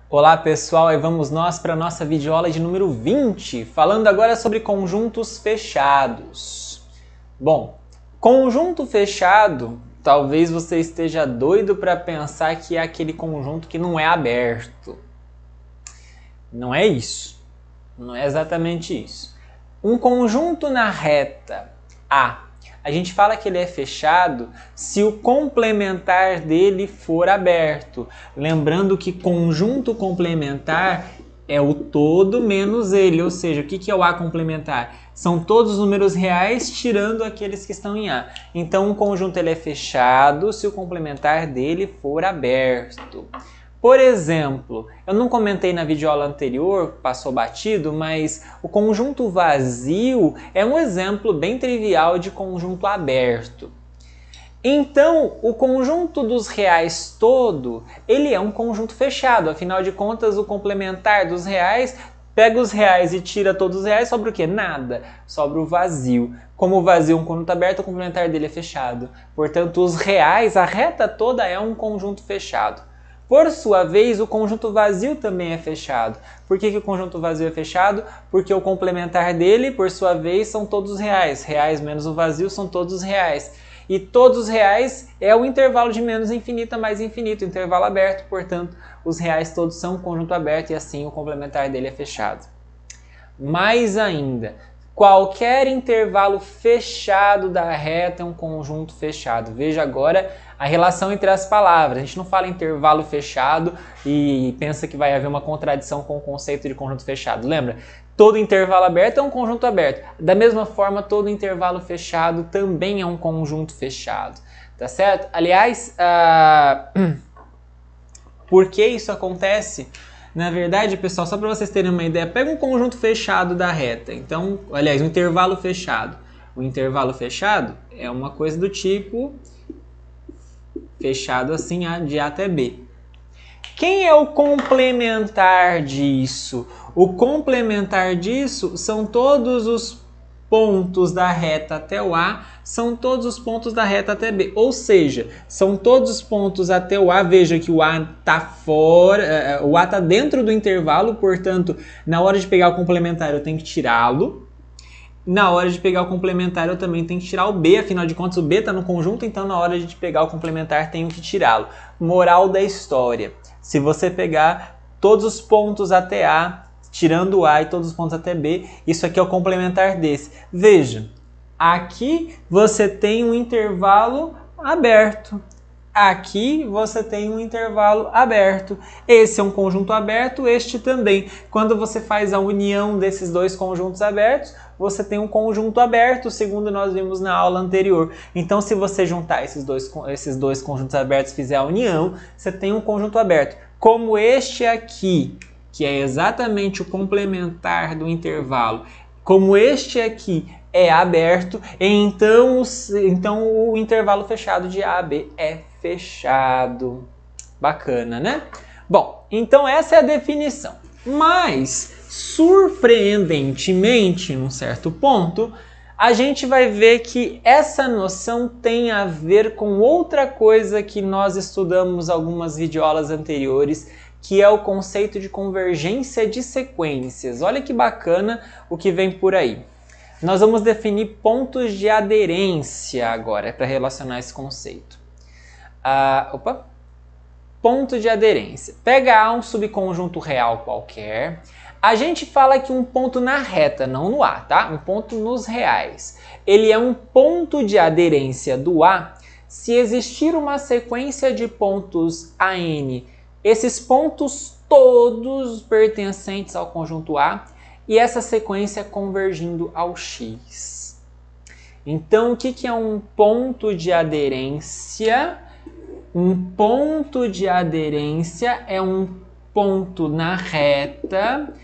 Olá pessoal, e vamos nós para a nossa videoaula de número 20, falando agora sobre conjuntos fechados. Bom, conjunto fechado, talvez você esteja doido para pensar que é aquele conjunto que não é aberto. Não é isso, não é exatamente isso. Um conjunto na reta A gente fala que ele é fechado se o complementar dele for aberto. Lembrando que conjunto complementar é o todo menos ele, ou seja, o que é o A complementar? São todos os números reais tirando aqueles que estão em A. Então, um conjunto ele é fechado se o complementar dele for aberto. Por exemplo, eu não comentei na videoaula anterior, passou batido, mas o conjunto vazio é um exemplo bem trivial de conjunto aberto. Então, o conjunto dos reais todo, ele é um conjunto fechado. Afinal de contas, o complementar dos reais pega os reais e tira todos os reais, sobra o quê? Nada. Sobra o vazio. Como o vazio é um conjunto aberto, o complementar dele é fechado. Portanto, os reais, a reta toda é um conjunto fechado. Por sua vez, o conjunto vazio também é fechado. Por que o conjunto vazio é fechado? Porque o complementar dele, por sua vez, são todos os reais. Reais menos o vazio são todos os reais. E todos os reais é o intervalo de menos infinito a mais infinito, intervalo aberto. Portanto, os reais todos são um conjunto aberto e assim o complementar dele é fechado. Mais ainda, qualquer intervalo fechado da reta é um conjunto fechado. Veja agora a relação entre as palavras. A gente não fala intervalo fechado e pensa que vai haver uma contradição com o conceito de conjunto fechado. Lembra? Todo intervalo aberto é um conjunto aberto. Da mesma forma, todo intervalo fechado também é um conjunto fechado. Tá certo? Aliás, por que isso acontece? Na verdade, pessoal, só para vocês terem uma ideia, pega um conjunto fechado da reta. Então, aliás, um intervalo fechado. O intervalo fechado é uma coisa do tipo fechado assim de A até B. Quem é o complementar disso? O complementar disso são todos os pontos da reta até o A, são todos os pontos da reta até B. Ou seja, são todos os pontos até o A. Veja que o A está fora, o A está dentro do intervalo, portanto, na hora de pegar o complementar eu tenho que tirá-lo. Na hora de pegar o complementar eu também tenho que tirar o B, afinal de contas o B está no conjunto, então na hora de pegar o complementar tenho que tirá-lo. Moral da história, se você pegar todos os pontos até A, tirando o A e todos os pontos até B, isso aqui é o complementar desse. Veja, aqui você tem um intervalo aberto. Aqui você tem um intervalo aberto. Esse é um conjunto aberto, este também. Quando você faz a união desses dois conjuntos abertos, você tem um conjunto aberto, segundo nós vimos na aula anterior. Então, se você juntar esses dois conjuntos abertos e fizer a união, você tem um conjunto aberto. Como este aqui, que é exatamente o complementar do intervalo, como este aqui é aberto, então o intervalo fechado de A a B é fechado. Bacana, né? Bom, então essa é a definição. Mas, surpreendentemente, num certo ponto, a gente vai ver que essa noção tem a ver com outra coisa que nós estudamos algumas videoaulas anteriores, que é o conceito de convergência de sequências. Olha que bacana o que vem por aí. Nós vamos definir pontos de aderência agora para relacionar esse conceito. Ponto de aderência. Pega A, um subconjunto real qualquer. A gente fala que um ponto na reta, não no A, tá? Um ponto nos reais. Ele é um ponto de aderência do A se existir uma sequência de pontos AN, esses pontos todos pertencentes ao conjunto A, e essa sequência convergindo ao X. Então, o que é um ponto de aderência? Um ponto de aderência é um ponto na reta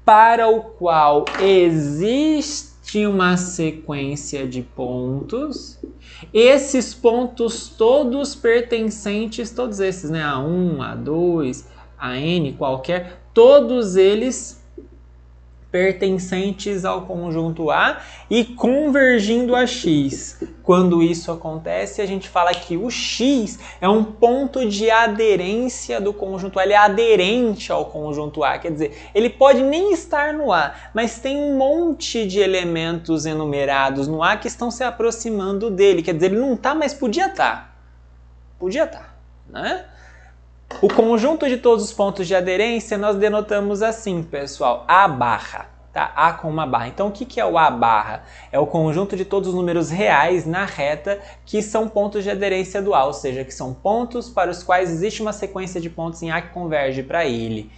para o qual existe uma sequência de pontos. Esses pontos todos pertencentes, todos esses, né? A1, A2, AN, qualquer, todos eles pertencentes ao conjunto A e convergindo a X. Quando isso acontece, a gente fala que o X é um ponto de aderência do conjunto A, ele é aderente ao conjunto A, quer dizer, ele pode nem estar no A, mas tem um monte de elementos enumerados no A que estão se aproximando dele, quer dizer, ele não está, mas podia estar. Podia estar, né? O conjunto de todos os pontos de aderência nós denotamos assim, pessoal, A barra, tá? A com uma barra. Então, o que é o A barra? É o conjunto de todos os números reais na reta que são pontos de aderência do A, ou seja, que são pontos para os quais existe uma sequência de pontos em A que converge para ele.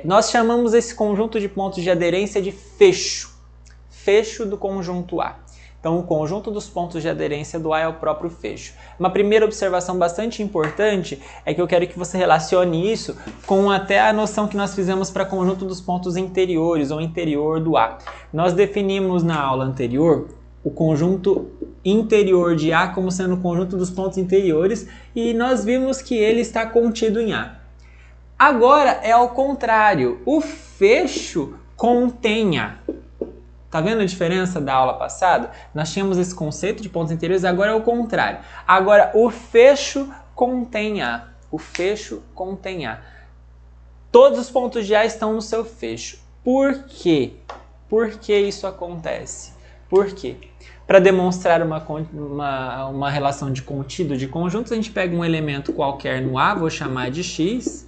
Nós chamamos esse conjunto de pontos de aderência de fecho, fecho do conjunto A. Então, o conjunto dos pontos de aderência do A é o próprio fecho. Uma primeira observação bastante importante é que eu quero que você relacione isso com até a noção que nós fizemos para conjunto dos pontos interiores ou interior do A. Nós definimos na aula anterior o conjunto interior de A como sendo o conjunto dos pontos interiores e nós vimos que ele está contido em A. Agora é ao contrário, o fecho contém A. Tá vendo a diferença da aula passada? Nós tínhamos esse conceito de pontos interiores, agora é o contrário. Agora, o fecho contém A. O fecho contém A. Todos os pontos de A estão no seu fecho. Por quê? Por que isso acontece? Por quê? Para demonstrar uma relação de contido de conjuntos, a gente pega um elemento qualquer no A, vou chamar de X.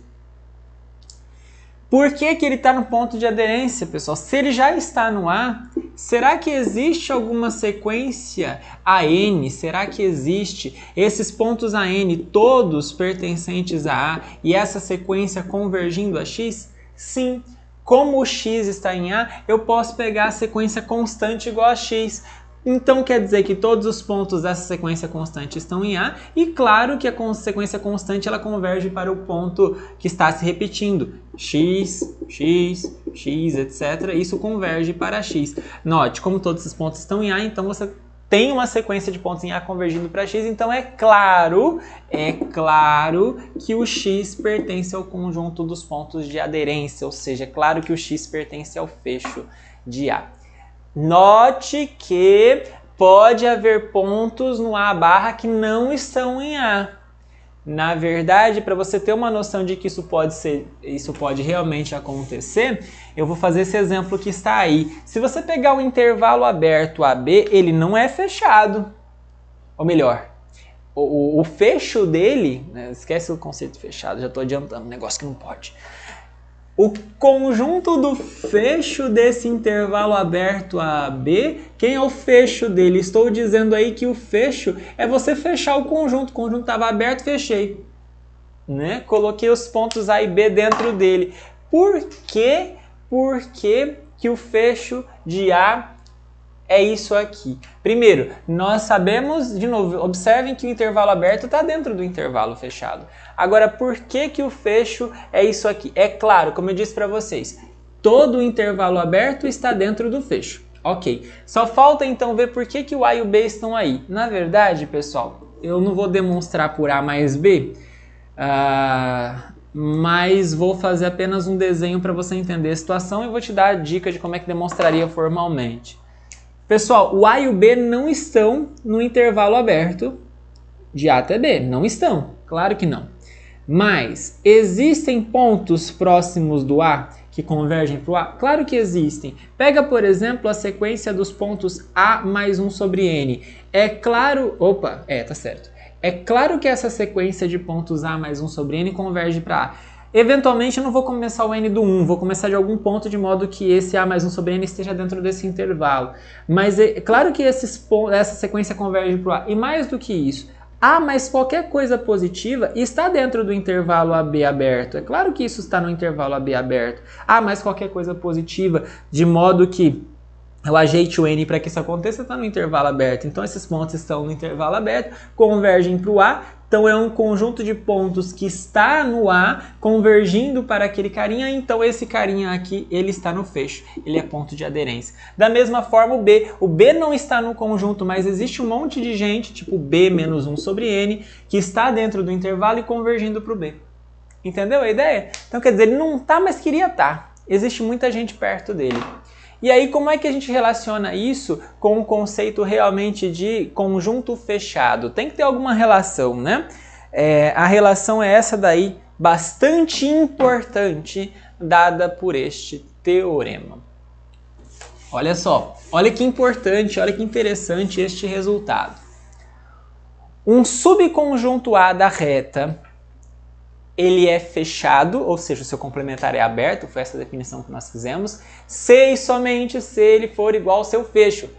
Por que ele está no ponto de aderência, pessoal? Se ele já está no A, será que existe alguma sequência AN? Será que existe esses pontos AN todos pertencentes a A e essa sequência convergindo a X? Sim. Como o X está em A, eu posso pegar a sequência constante igual a X. Então quer dizer que todos os pontos dessa sequência constante estão em A e claro que a sequência constante ela converge para o ponto que está se repetindo. X, X, X, etc. Isso converge para X. Note, como todos esses pontos estão em A, então você tem uma sequência de pontos em A convergindo para X, então é claro que o X pertence ao conjunto dos pontos de aderência, ou seja, é claro que o X pertence ao fecho de A. Note que pode haver pontos no A barra que não estão em A. Na verdade, para você ter uma noção de que isso pode realmente acontecer, eu vou fazer esse exemplo que está aí. Se você pegar o intervalo aberto AB, ele não é fechado. Ou melhor, o fecho dele, né, esquece o conceito fechado, já estou adiantando, um negócio que não pode. O conjunto do fecho desse intervalo aberto AB, quem é o fecho dele? Estou dizendo aí que o fecho é você fechar o conjunto estava aberto, fechei. Né? Coloquei os pontos A e B dentro dele. Por quê? Por que o fecho de A é isso aqui? Primeiro, nós sabemos, de novo, observem que o intervalo aberto está dentro do intervalo fechado. Agora, por que o fecho é isso aqui? É claro, como eu disse para vocês, todo o intervalo aberto está dentro do fecho. Ok, só falta então ver por que o A e o B estão aí. Na verdade, pessoal, eu não vou demonstrar por A mais B, mas vou fazer apenas um desenho para você entender a situação e vou te dar a dica de como é que demonstraria formalmente. Pessoal, o A e o B não estão no intervalo aberto de A até B. Não estão, claro que não. Mas existem pontos próximos do A que convergem para o A? Claro que existem. Pega, por exemplo, a sequência dos pontos A mais 1 sobre N. É claro... Opa, tá certo. É claro que essa sequência de pontos A mais 1 sobre N converge para A. Eventualmente eu não vou começar o N do 1, vou começar de algum ponto de modo que esse A mais 1 sobre N esteja dentro desse intervalo. Mas é claro que essa sequência converge para o A. E mais do que isso, A mais qualquer coisa positiva está dentro do intervalo AB aberto. É claro que isso está no intervalo AB aberto. A mais qualquer coisa positiva, de modo que eu ajeite o N para que isso aconteça, está no intervalo aberto. Então esses pontos estão no intervalo aberto, convergem para o A. Então é um conjunto de pontos que está no A, convergindo para aquele carinha, então esse carinha aqui, ele está no fecho, ele é ponto de aderência. Da mesma forma o B não está no conjunto, mas existe um monte de gente, tipo B menos 1 sobre N, que está dentro do intervalo e convergindo para o B. Entendeu a ideia? Então quer dizer, ele não está, mas queria estar. existe muita gente perto dele. E aí, como é que a gente relaciona isso com o conceito realmente de conjunto fechado? Tem que ter alguma relação, né? A relação é essa daí, bastante importante, dada por este teorema. Olha só, olha que importante, olha que interessante este resultado. Um subconjunto A da reta, ele é fechado, ou seja, o seu complementar é aberto, foi essa definição que nós fizemos, se e somente se ele for igual ao seu fecho.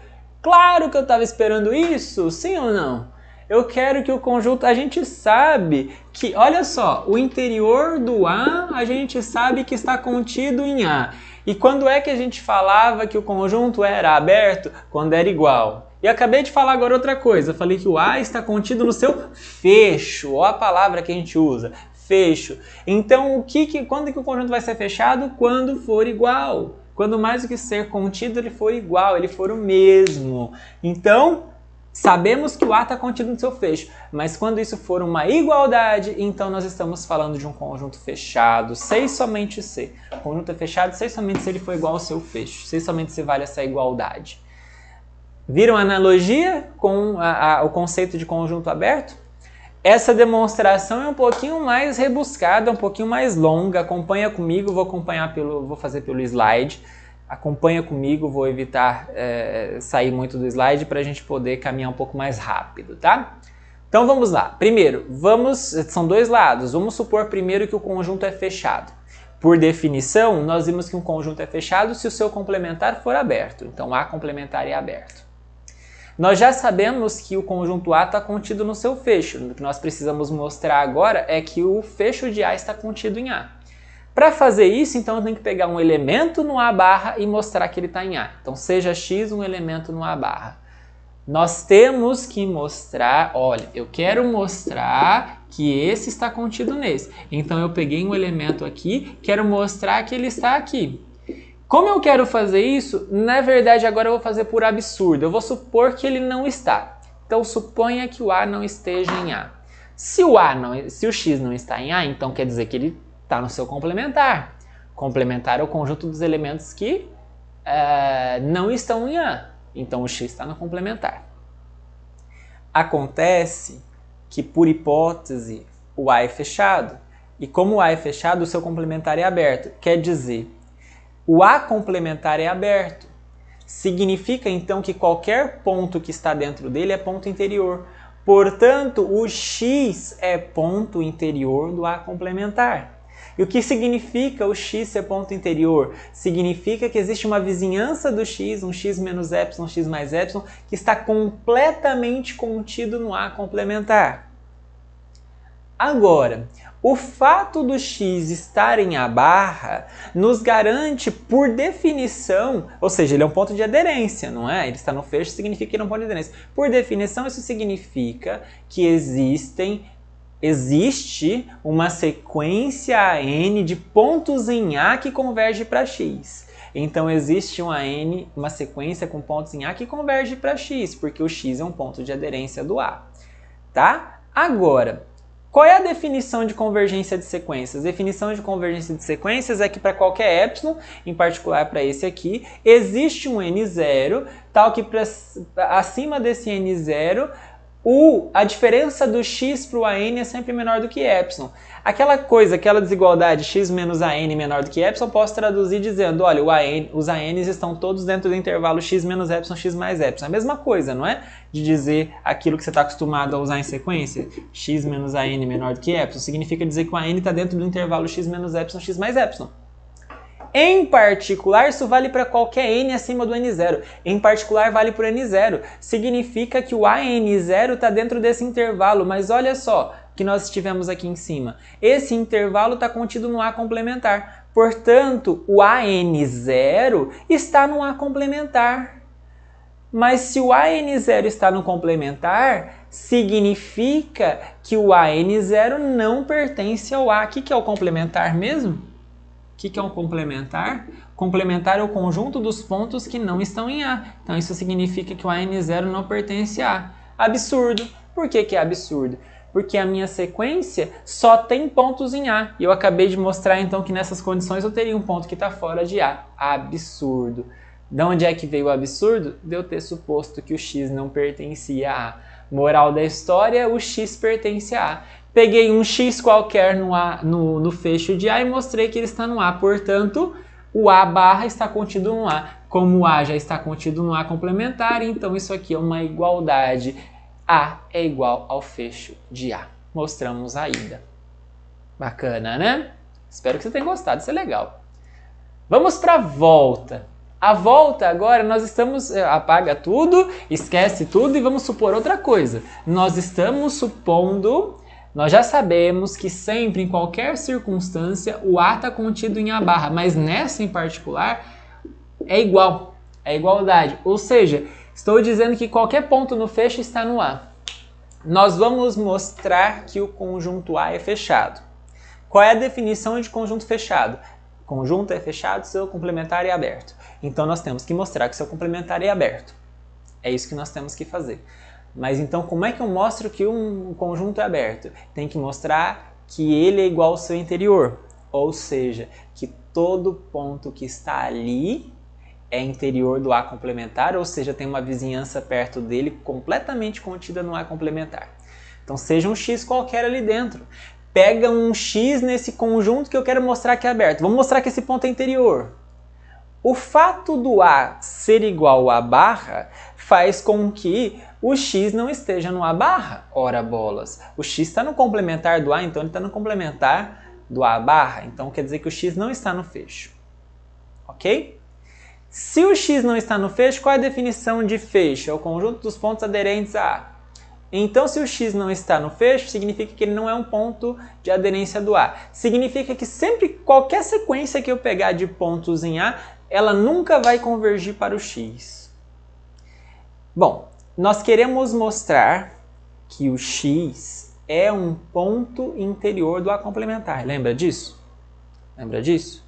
Claro que eu estava esperando isso, sim ou não? Eu quero que o conjunto, a gente sabe que, olha só, o interior do A, a gente sabe que está contido em A. E quando é que a gente falava que o conjunto era aberto? Quando era igual. E acabei de falar agora outra coisa, eu falei que o A está contido no seu fecho, ó a palavra que a gente usa, fecho. Então, quando que o conjunto vai ser fechado? Quando for igual. Quando mais do que ser contido, ele for igual, ele for o mesmo. Então, sabemos que o A está contido no seu fecho, mas quando isso for uma igualdade, então nós estamos falando de um conjunto fechado, se e somente se. O conjunto é fechado se e somente se ele for igual ao seu fecho, se e somente se vale essa igualdade. Viram a analogia com o conceito de conjunto aberto? Essa demonstração é um pouquinho mais rebuscada, um pouquinho mais longa. Acompanha comigo, vou fazer pelo slide. Acompanha comigo, vou evitar sair muito do slide para a gente poder caminhar um pouco mais rápido, tá? Então vamos lá. Primeiro, são dois lados. Vamos supor primeiro que o conjunto é fechado. Por definição, nós vimos que um conjunto é fechado se o seu complementar for aberto. Então A complementar é aberto. Nós já sabemos que o conjunto A está contido no seu fecho. O que nós precisamos mostrar agora é que o fecho de A está contido em A. Para fazer isso, então, eu tenho que pegar um elemento no A barra e mostrar que ele está em A. Então, seja X um elemento no A barra. Nós temos que mostrar, olha, eu quero mostrar que esse está contido nesse. Então, eu peguei um elemento aqui, quero mostrar que ele está aqui. Como eu quero fazer isso, na verdade agora eu vou fazer por absurdo. Eu vou supor que ele não está. Então suponha que o A não esteja em A. Se o X não está em A, então quer dizer que ele está no seu complementar. Complementar é o conjunto dos elementos que não estão em A. Então o X está no complementar. Acontece que por hipótese o A é fechado. E como o A é fechado, o seu complementar é aberto. Quer dizer, o A complementar é aberto. Significa então que qualquer ponto que está dentro dele é ponto interior. Portanto, o X é ponto interior do A complementar. E o que significa o X ser ponto interior? Significa que existe uma vizinhança do X, um X menos epsilon, X mais epsilon, que está completamente contido no A complementar. Agora, o fato do X estar em A barra nos garante, por definição, ou seja, ele é um ponto de aderência, não é? Ele está no fecho, significa que ele é um ponto de aderência. Por definição, isso significa que existe uma sequência N de pontos em A que converge para X. Então, existe uma sequência com pontos em A que converge para X, porque o X é um ponto de aderência do A. Tá? Agora, qual é a definição de convergência de sequências? A definição de convergência de sequências é que para qualquer epsilon, em particular para esse aqui, existe um n0, tal que acima desse n0, a diferença do x para o AN é sempre menor do que epsilon. Aquela desigualdade x menos AN menor do que epsilon, posso traduzir dizendo, olha, os ANs estão todos dentro do intervalo x menos epsilon, x mais epsilon. A mesma coisa, não é? De dizer aquilo que você está acostumado a usar em sequência, x menos AN menor do que epsilon, significa dizer que o AN está dentro do intervalo x menos epsilon, x mais epsilon. Em particular, isso vale para qualquer n acima do n0. Em particular, vale para o n0. Significa que o AN0 está dentro desse intervalo, mas olha só que nós tivemos aqui em cima. Esse intervalo está contido no A complementar. Portanto, o AN0 está no A complementar. Mas se o AN0 está no complementar, significa que o AN0 não pertence ao A. O que é o complementar mesmo? O que é um complementar? Complementar é o conjunto dos pontos que não estão em A. Então isso significa que o AN0 não pertence a A. Absurdo. Por que é absurdo? Porque a minha sequência só tem pontos em A. E eu acabei de mostrar então que nessas condições eu teria um ponto que está fora de A. Absurdo. De onde é que veio o absurdo? De eu ter suposto que o x não pertencia a A. Moral da história, o x pertence a A. Peguei um x qualquer no fecho de A e mostrei que ele está no A. Portanto, o A barra está contido no A. Como o A já está contido no A complementar, então isso aqui é uma igualdade. A é igual ao fecho de A. Mostramos a ida. Bacana, né? Espero que você tenha gostado, isso é legal. Vamos para a volta. A volta agora nós estamos... Apaga tudo, esquece tudo e vamos supor outra coisa. Nós estamos supondo... Nós já sabemos que sempre, em qualquer circunstância, o A está contido em A barra, mas nessa em particular é igual, é igualdade. Ou seja, estou dizendo que qualquer ponto no fecho está no A. Nós vamos mostrar que o conjunto A é fechado. Qual é a definição de conjunto fechado? Conjunto é fechado, seu complementar é aberto. Então nós temos que mostrar que seu complementar é aberto. É isso que nós temos que fazer. Mas então como é que eu mostro que um conjunto é aberto? Tem que mostrar que ele é igual ao seu interior. Ou seja, que todo ponto que está ali é interior do A complementar, ou seja, tem uma vizinhança perto dele completamente contida no A complementar. Então seja um x qualquer ali dentro. Pega um x nesse conjunto que eu quero mostrar que é aberto. Vamos mostrar que esse ponto é interior. O fato do A ser igual a A barra faz com que o x não esteja no A barra. Ora bolas. O x está no complementar do A, então ele está no complementar do A barra. Então quer dizer que o x não está no fecho. Ok? Se o x não está no fecho, qual é a definição de fecho? É o conjunto dos pontos aderentes a A. Então, se o x não está no fecho, significa que ele não é um ponto de aderência do A. Significa que sempre, qualquer sequência que eu pegar de pontos em A, ela nunca vai convergir para o x. Bom, nós queremos mostrar que o x é um ponto interior do A complementar. Lembra disso? Lembra disso?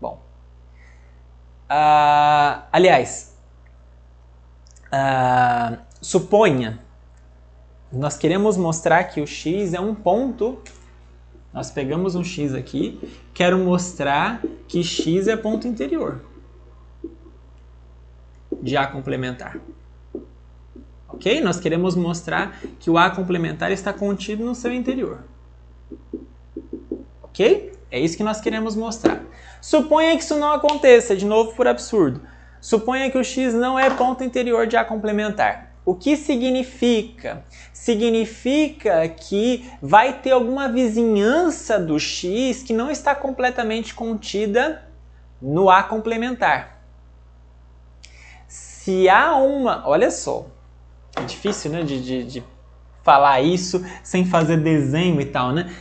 Bom. Suponha, nós queremos mostrar que o x é um ponto, nós pegamos um x aqui, quero mostrar que x é ponto interior de A complementar. Ok? Nós queremos mostrar que o A complementar está contido no seu interior. Ok? É isso que nós queremos mostrar. Suponha que isso não aconteça, de novo por absurdo. Suponha que o x não é ponto interior de A complementar. O que significa? Significa que vai ter alguma vizinhança do x que não está completamente contida no A complementar. Se há uma... Olha só, é difícil, né, de falar isso sem fazer desenho e tal, né?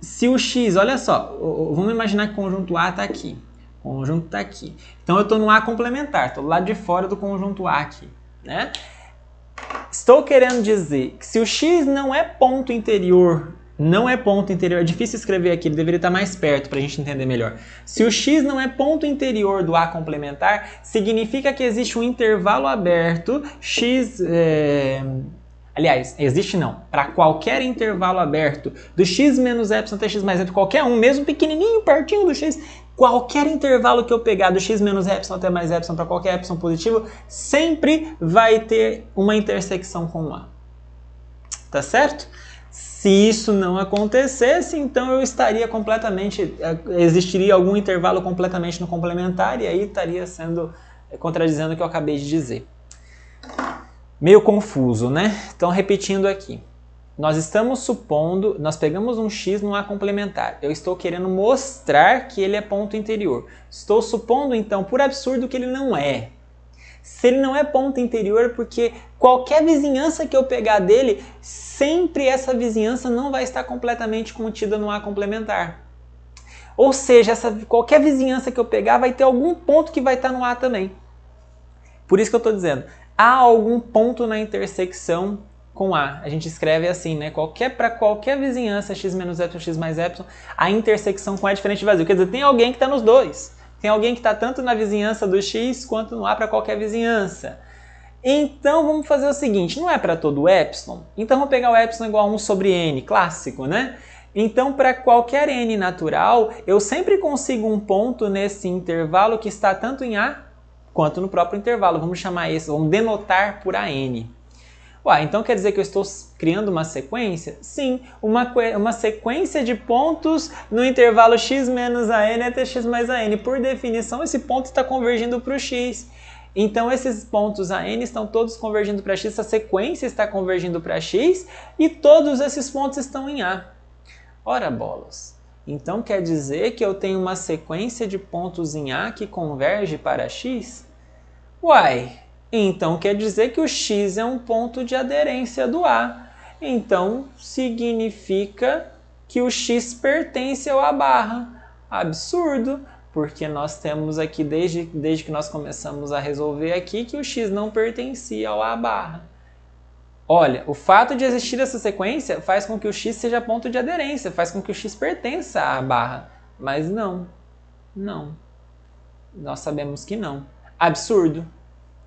Se o x, olha só, vamos imaginar que o conjunto A está aqui. O conjunto está aqui. Então eu estou no A complementar, estou do lado de fora do conjunto A aqui, né? Estou querendo dizer que se o x não é ponto interior, é difícil escrever aqui, ele deveria estar mais perto para a gente entender melhor. Se o x não é ponto interior do A complementar, significa que existe um intervalo aberto, x... Aliás, existe não. Para qualquer intervalo aberto, do x menos epsilon até x mais epsilon, qualquer um, mesmo pequenininho, pertinho do x, qualquer intervalo que eu pegar do x menos epsilon até mais epsilon para qualquer epsilon positivo, sempre vai ter uma intersecção com o A. Tá certo? Se isso não acontecesse, então eu estaria completamente... Existiria algum intervalo completamente no complementar e aí estaria sendo contradizendo o que eu acabei de dizer. Meio confuso, né? Então, repetindo aqui. Nós estamos supondo, nós pegamos um x no A complementar. Eu estou querendo mostrar que ele é ponto interior. Estou supondo, então, por absurdo, que ele não é. Se ele não é ponto interior, é porque qualquer vizinhança que eu pegar dele, sempre essa vizinhança não vai estar completamente contida no A complementar. Ou seja, qualquer vizinhança que eu pegar vai ter algum ponto que vai estar no A também. Por isso que eu estou dizendo, há algum ponto na intersecção com A. A gente escreve assim, né? Para qualquer vizinhança, x menos epsilon, x mais epsilon, a intersecção com A é diferente de vazio. Quer dizer, tem alguém que está nos dois. Tem alguém que está tanto na vizinhança do x quanto no A para qualquer vizinhança. Então vamos fazer o seguinte, não é para todo o epsilon? Então vamos pegar o epsilon igual a 1 sobre n, clássico, né? Então para qualquer n natural, eu sempre consigo um ponto nesse intervalo que está tanto em A quanto no próprio intervalo. Vamos chamar esse, vamos denotar por AN. Ué, então quer dizer que eu estou criando uma sequência? Sim, uma sequência de pontos no intervalo x menos AN até x mais AN. Por definição, esse ponto está convergindo para o x. Então esses pontos AN estão todos convergindo para x, essa sequência está convergindo para x e todos esses pontos estão em A. Ora bolas! Então quer dizer que eu tenho uma sequência de pontos em A que converge para x? Uai! Então quer dizer que o x é um ponto de aderência do A. Então significa que o x pertence ao A barra. Absurdo! Porque nós temos aqui, desde que nós começamos a resolver aqui, que o x não pertencia ao A barra. Olha, o fato de existir essa sequência faz com que o x seja ponto de aderência, faz com que o x pertença à A barra. Mas não. Nós sabemos que não. Absurdo.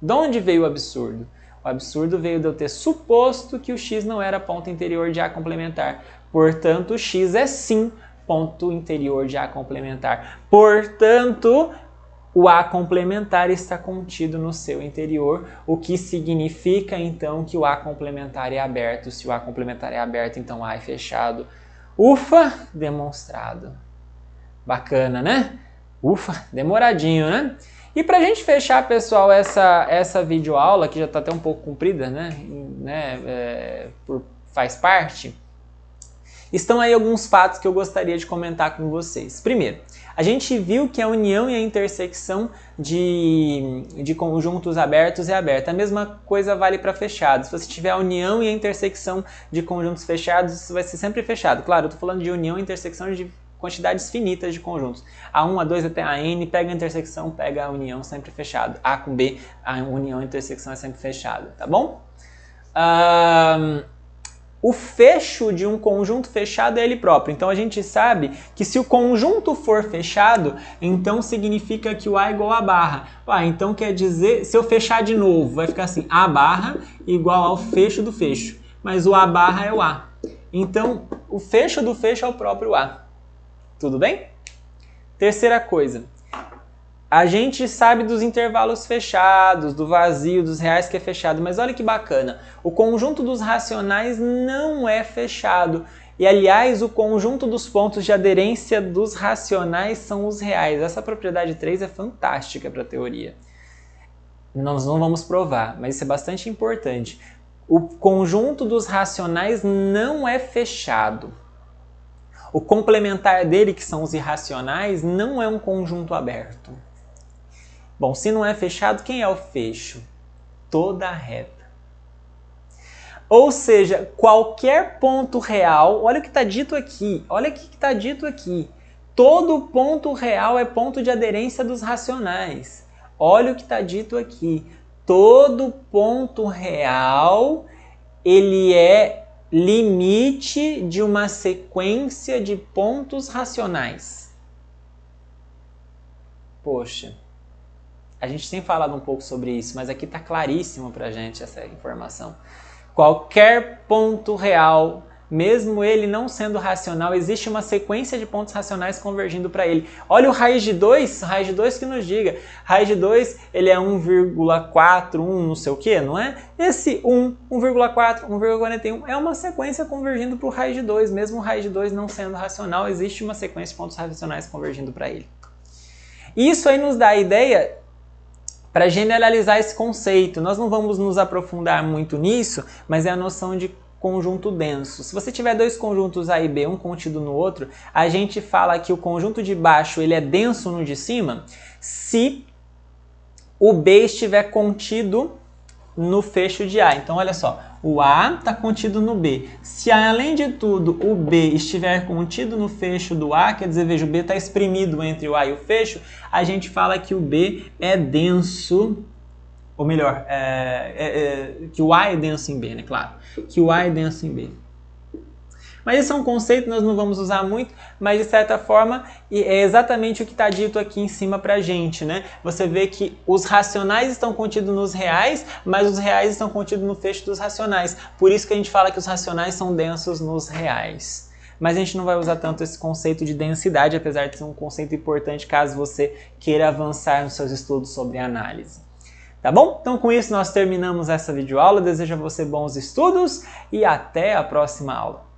De onde veio o absurdo? O absurdo veio de eu ter suposto que o x não era ponto interior de A complementar. Portanto, o x é sim ponto interior de A complementar. Portanto, o A complementar está contido no seu interior, o que significa então que o A complementar é aberto. Se o A complementar é aberto, então A é fechado. Ufa, demonstrado. Bacana, né? Ufa, demoradinho, né? E para a gente fechar, pessoal, essa videoaula, que já está até um pouco comprida, né? Faz parte. Estão aí alguns fatos que eu gostaria de comentar com vocês. Primeiro, a gente viu que a união e a intersecção de conjuntos abertos é aberta. A mesma coisa vale para fechados. Se você tiver a união e a intersecção de conjuntos fechados, isso vai ser sempre fechado. Claro, eu estou falando de união e intersecção de quantidades finitas de conjuntos. A1, A2 até a N, pega a intersecção, pega a união, sempre fechado. A com B, a união e a intersecção é sempre fechado, tá bom? O fecho de um conjunto fechado é ele próprio. Então a gente sabe que se o conjunto for fechado, então significa que o A é igual a barra. Então quer dizer, se eu fechar de novo, vai ficar assim, A barra igual ao fecho do fecho. Mas o A barra é o A. Então o fecho do fecho é o próprio A. Tudo bem? Terceira coisa. A gente sabe dos intervalos fechados, do vazio, dos reais que é fechado, mas olha que bacana, o conjunto dos racionais não é fechado. E, aliás, o conjunto dos pontos de aderência dos racionais são os reais. Essa propriedade 3 é fantástica para a teoria. Nós não vamos provar, mas isso é bastante importante. O conjunto dos racionais não é fechado. O complementar dele, que são os irracionais, não é um conjunto aberto. Bom, se não é fechado, quem é o fecho? Toda reta. Ou seja, qualquer ponto real, olha o que está dito aqui, olha o que está dito aqui. Todo ponto real é ponto de aderência dos racionais. Olha o que está dito aqui. Todo ponto real, ele é limite de uma sequência de pontos racionais. Poxa. A gente tem falado um pouco sobre isso, mas aqui está claríssimo para a gente essa informação. Qualquer ponto real, mesmo ele não sendo racional, existe uma sequência de pontos racionais convergindo para ele. Olha o raiz de 2 que nos diga. Raiz de 2, ele é 1,4, 1 não sei o que, não é? Esse 1, 1,4, 1,41 é uma sequência convergindo para o raiz de 2. Mesmo o raiz de 2 não sendo racional, existe uma sequência de pontos racionais convergindo para ele. Isso aí nos dá a ideia para generalizar esse conceito. Nós não vamos nos aprofundar muito nisso, mas é a noção de conjunto denso. Se você tiver dois conjuntos A e B, um contido no outro, a gente fala que o conjunto de baixo ele é denso no de cima se o B estiver contido no fecho de A. Então, olha só, o A está contido no B. Se, além de tudo, o B estiver contido no fecho do A, quer dizer, veja, o B está exprimido entre o A e o fecho, a gente fala que o B é denso, ou melhor, que o A é denso em B, né? Claro, que o A é denso em B. Mas isso é um conceito, nós não vamos usar muito, mas de certa forma é exatamente o que está dito aqui em cima pra gente, né? Você vê que os racionais estão contidos nos reais, mas os reais estão contidos no fecho dos racionais. Por isso que a gente fala que os racionais são densos nos reais. Mas a gente não vai usar tanto esse conceito de densidade, apesar de ser um conceito importante caso você queira avançar nos seus estudos sobre análise. Tá bom? Então com isso nós terminamos essa videoaula. Desejo a você bons estudos e até a próxima aula.